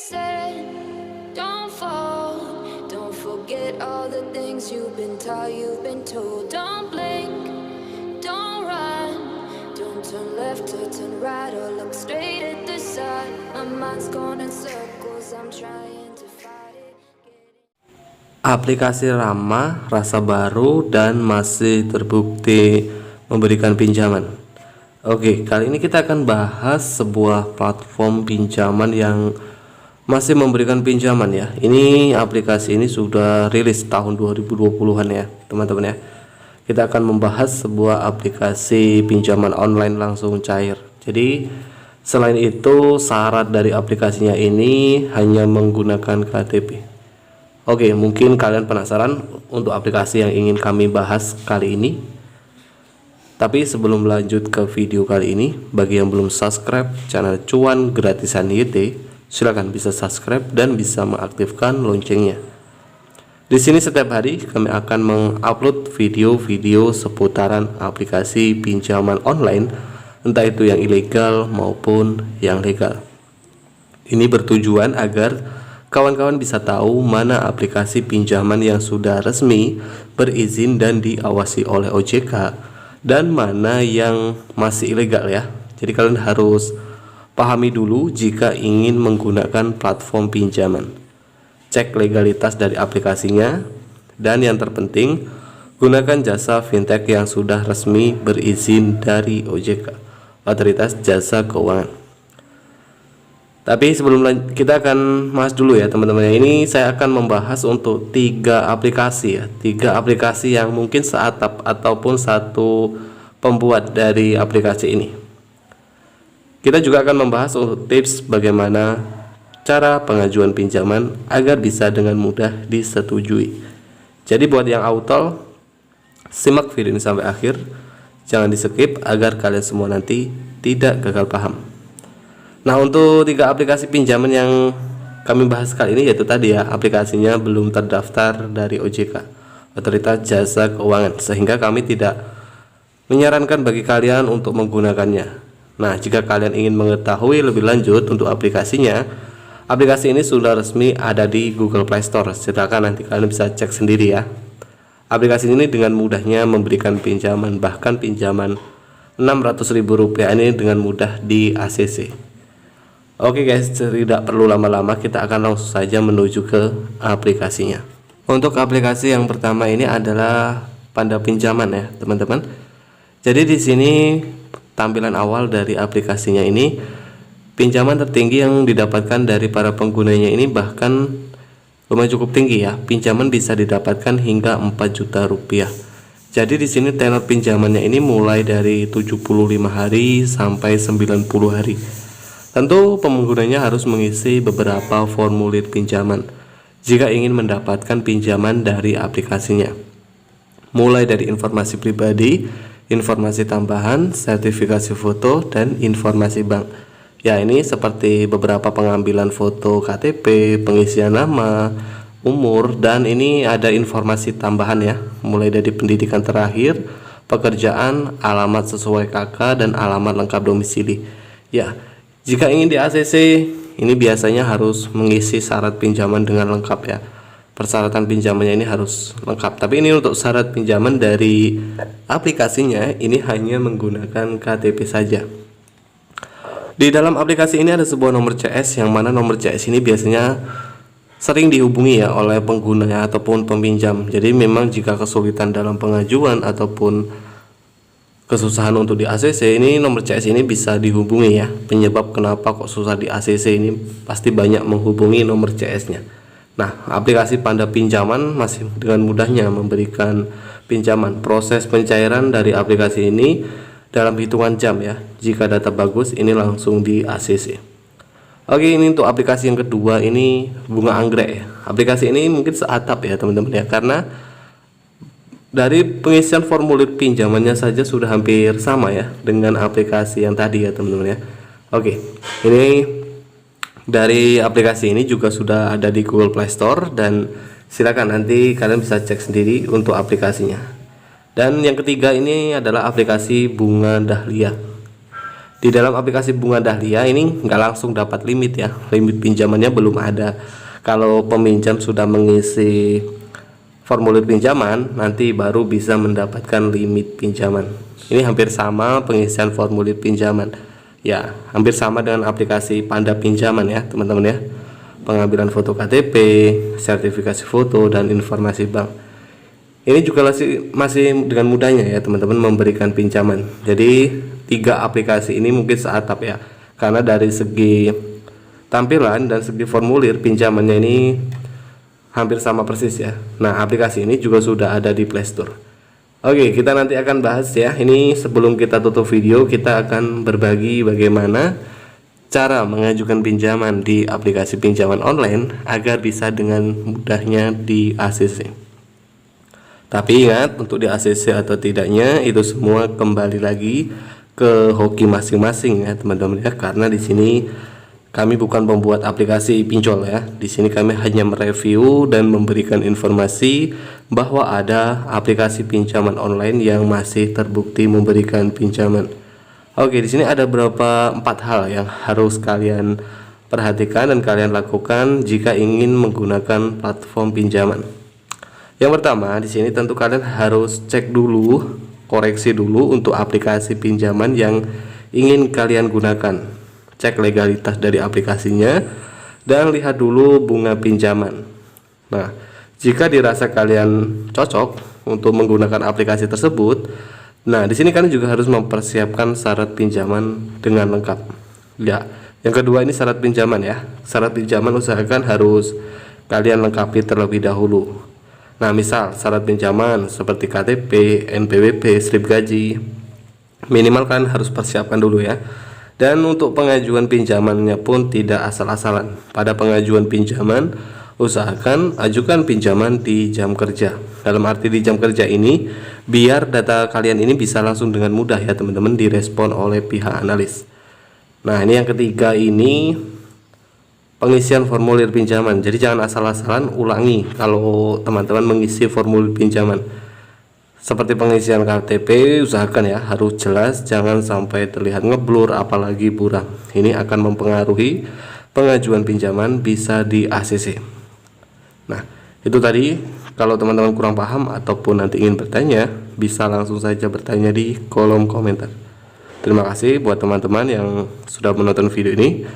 said, don't fall, don't forget all the things you've been taught, you've been told. Don't blink, don't run, don't turn left or turn right or look straight at the sun. My mind's going in circles, I'm trying to fight it. Aplikasi ramah, rasa baru, dan masih terbukti memberikan pinjaman. Oke, kali ini kita akan bahas sebuah platform pinjaman yang masih memberikan pinjaman ya. Ini aplikasi ini sudah rilis tahun 2020-an ya, teman-teman ya. Kita akan membahas sebuah aplikasi pinjaman online langsung cair. Jadi, selain itu syarat dari aplikasinya ini hanya menggunakan KTP. Oke, mungkin kalian penasaran untuk aplikasi yang ingin kami bahas kali ini. Tapi sebelum lanjut ke video kali ini, bagi yang belum subscribe channel Cuan Gratisan YT, silakan bisa subscribe dan bisa mengaktifkan loncengnya. Di sini setiap hari kami akan mengupload video-video seputaran aplikasi pinjaman online, entah itu yang ilegal maupun yang legal. Ini bertujuan agar kawan-kawan bisa tahu mana aplikasi pinjaman yang sudah resmi, berizin dan diawasi oleh OJK, dan mana yang masih ilegal ya. Jadi kalian harus pahami dulu jika ingin menggunakan platform pinjaman. Cek legalitas dari aplikasinya, dan yang terpenting gunakan jasa fintech yang sudah resmi berizin dari OJK, Otoritas Jasa Keuangan. Tapi sebelum kita akan bahas dulu ya teman-teman. Ini saya akan membahas untuk 3 aplikasi ya. 3 aplikasi yang mungkin seatap ataupun satu pembuat dari aplikasi ini. Kita juga akan membahas untuk tips bagaimana cara pengajuan pinjaman agar bisa dengan mudah disetujui. Jadi buat yang auto, simak video ini sampai akhir. Jangan di skip agar kalian semua nanti tidak gagal paham. Nah, untuk 3 aplikasi pinjaman yang kami bahas kali ini yaitu tadi ya, aplikasinya belum terdaftar dari OJK, Otoritas Jasa Keuangan, sehingga kami tidak menyarankan bagi kalian untuk menggunakannya. Nah, jika kalian ingin mengetahui lebih lanjut untuk aplikasinya, aplikasi ini sudah resmi ada di Google Play Store. Silakan nanti kalian bisa cek sendiri ya. Aplikasi ini dengan mudahnya memberikan pinjaman, bahkan pinjaman Rp600.000 ini dengan mudah di ACC. Oke guys, tidak perlu lama-lama, kita akan langsung saja menuju ke aplikasinya. Untuk aplikasi yang pertama ini adalah Panda Pinjaman ya, teman-teman. Jadi di sini tampilan awal dari aplikasinya ini, pinjaman tertinggi yang didapatkan dari para penggunanya ini bahkan lumayan cukup tinggi ya. Pinjaman bisa didapatkan hingga Rp4 juta. Jadi di sini tenor pinjamannya ini mulai dari 75 hari sampai 90 hari. Tentu penggunanya harus mengisi beberapa formulir pinjaman jika ingin mendapatkan pinjaman dari aplikasinya. Mulai dari informasi pribadi, informasi tambahan, sertifikasi foto, dan informasi bank. Ya, ini seperti beberapa pengambilan foto KTP, pengisian nama, umur, dan ini ada informasi tambahan ya, mulai dari pendidikan terakhir, pekerjaan, alamat sesuai KK, dan alamat lengkap domisili. Ya, jika ingin di ACC, ini biasanya harus mengisi syarat pinjaman dengan lengkap ya. Persyaratan pinjamannya ini harus lengkap. Tapi ini untuk syarat pinjaman dari aplikasinya, ini hanya menggunakan KTP saja. Di dalam aplikasi ini ada sebuah nomor CS, yang mana nomor CS ini biasanya sering dihubungi ya oleh pengguna ataupun peminjam. Jadi memang jika kesulitan dalam pengajuan ataupun kesusahan untuk di ACC, ini nomor CS ini bisa dihubungi ya. Penyebab kenapa kok susah di ACC ini pasti banyak menghubungi nomor CS-nya. Nah, aplikasi Panda Pinjaman masih dengan mudahnya memberikan pinjaman. Proses pencairan dari aplikasi ini dalam hitungan jam ya. Jika data bagus, ini langsung di ACC. Oke, ini untuk aplikasi yang kedua, ini Bunga Anggrek ya. Aplikasi ini mungkin seatap ya teman-teman ya, karena dari pengisian formulir pinjamannya saja sudah hampir sama ya dengan aplikasi yang tadi ya teman-teman ya. Oke, ini dari aplikasi ini juga sudah ada di Google Play Store, dan silakan nanti kalian bisa cek sendiri untuk aplikasinya. Dan yang ketiga ini adalah aplikasi Bunga Dahlia. Di dalam aplikasi Bunga Dahlia ini nggak langsung dapat limit ya, limit pinjamannya belum ada. Kalau peminjam sudah mengisi formulir pinjaman, nanti baru bisa mendapatkan limit pinjaman. Ini hampir sama pengisian formulir pinjaman. Ya, hampir sama dengan aplikasi Panda Pinjaman ya, teman-teman ya. Pengambilan foto KTP, sertifikasi foto, dan informasi bank. Ini juga masih dengan mudahnya ya, teman-teman, memberikan pinjaman. Jadi 3 aplikasi ini mungkin seatap ya, karena dari segi tampilan dan segi formulir pinjamannya ini hampir sama persis ya. Nah, aplikasi ini juga sudah ada di Play Store. Oke, kita nanti akan bahas ya. Ini sebelum kita tutup video, kita akan berbagi bagaimana cara mengajukan pinjaman di aplikasi pinjaman online agar bisa dengan mudahnya di ACC. Tapi ingat, untuk di ACC atau tidaknya itu semua kembali lagi ke hoki masing-masing ya, teman-teman ya. Karena di sini kami bukan pembuat aplikasi pinjol ya. Di sini kami hanya mereview dan memberikan informasi bahwa ada aplikasi pinjaman online yang masih terbukti memberikan pinjaman. Oke, di sini ada beberapa 4 hal yang harus kalian perhatikan dan kalian lakukan jika ingin menggunakan platform pinjaman. Yang pertama, di sini tentu kalian harus cek dulu, koreksi dulu untuk aplikasi pinjaman yang ingin kalian gunakan. Cek legalitas dari aplikasinya dan lihat dulu bunga pinjaman. Nah, jika dirasa kalian cocok untuk menggunakan aplikasi tersebut, nah di sini kalian juga harus mempersiapkan syarat pinjaman dengan lengkap. Ya, yang kedua ini syarat pinjaman ya. Syarat pinjaman usahakan harus kalian lengkapi terlebih dahulu. Nah, misal syarat pinjaman seperti KTP, NPWP, slip gaji, minimal kalian harus persiapkan dulu ya. Dan untuk pengajuan pinjamannya pun tidak asal-asalan. Pada pengajuan pinjaman, usahakan ajukan pinjaman di jam kerja. Dalam arti di jam kerja ini, biar data kalian ini bisa langsung dengan mudah ya teman-teman direspon oleh pihak analis. Nah, ini yang ketiga ini pengisian formulir pinjaman. Jadi jangan asal-asalan, ulangi kalau teman-teman mengisi formulir pinjaman. Seperti pengisian KTP, usahakan ya harus jelas, jangan sampai terlihat ngeblur apalagi buram. Ini akan mempengaruhi pengajuan pinjaman bisa di ACC. Nah, itu tadi. Kalau teman-teman kurang paham ataupun nanti ingin bertanya, bisa langsung saja bertanya di kolom komentar. Terima kasih buat teman-teman yang sudah menonton video ini.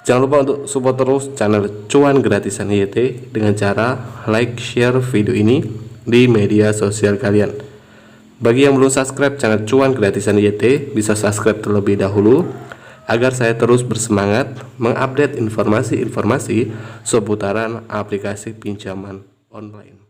Jangan lupa untuk support terus channel Cuan Gratisan YT dengan cara like, share video ini di media sosial kalian. Bagi yang belum subscribe channel Cuan Gratisan YT, bisa subscribe terlebih dahulu agar saya terus bersemangat mengupdate informasi-informasi seputaran aplikasi pinjaman online.